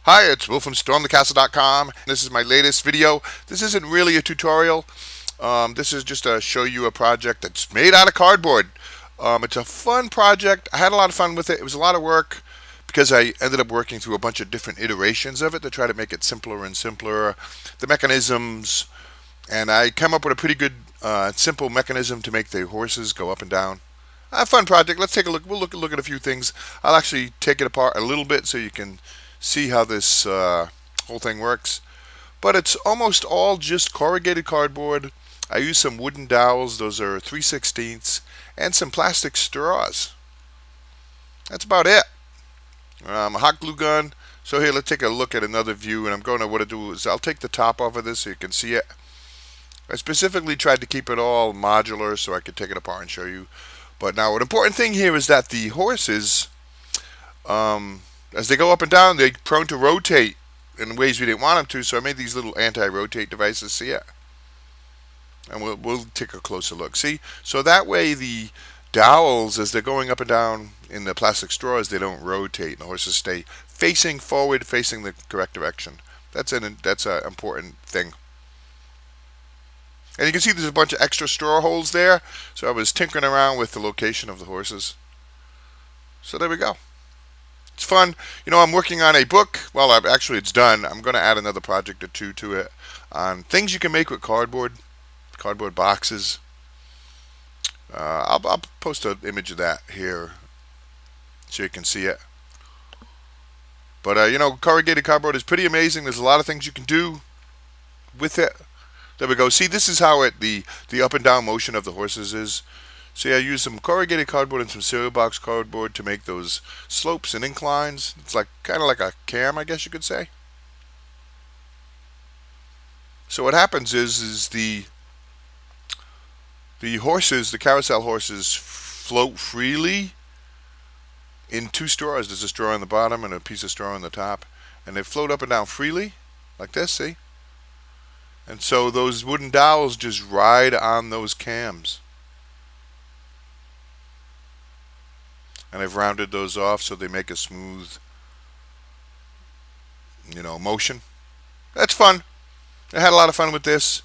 Hi, it's Will from StormTheCastle.com. This is my latest video. This isn't really a tutorial. This is just to show you a project that's made out of cardboard. It's a fun project. I had a lot of fun with it. It was a lot of work because I ended up working through a bunch of different iterations of it to try to make it simpler and simpler. The mechanisms, and I come up with a pretty good, simple mechanism to make the horses go up and down. A fun project. Let's take a look. We'll look at a few things. I'll actually take it apart a little bit so you can see how this whole thing works. But it's almost all just corrugated cardboard. I use some wooden dowels. Those are 3/16, and some plastic straws. That's about it. A hot glue gun. So here, let's take a look at another view. And I'm going to what to do is I'll take the top off of this so you can see it. I specifically tried to keep it all modular so I could take it apart and show you. But now, an important thing here is that the horses, as they go up and down, they're prone to rotate in ways we didn't want them to. So I made these little anti-rotate devices. See it? And we'll take a closer look. See? So that way the dowels, as they're going up and down in the plastic straws, they don't rotate. And the horses stay facing forward, facing the correct direction. That's an important thing. And you can see there's a bunch of extra straw holes there. So I was tinkering around with the location of the horses. So there we go. It's fun. You know, I'm working on a book. Well, actually, it's done. I'm going to add another project or two to it on things you can make with cardboard boxes. I'll post an image of that here so you can see it. But, you know, corrugated cardboard is pretty amazing. There's a lot of things you can do with it. There we go. See, this is how the up and down motion of the horses is. See, I used some corrugated cardboard and some cereal box cardboard to make those slopes and inclines. It's like kind of like a cam, I guess you could say. So what happens is the horses, the carousel horses, float freely in two straws. There's a straw on the bottom and a piece of straw on the top, and they float up and down freely like this. See? And so those wooden dowels just ride on those cams. And I've rounded those off so they make a smooth, motion. That's fun. I had a lot of fun with this.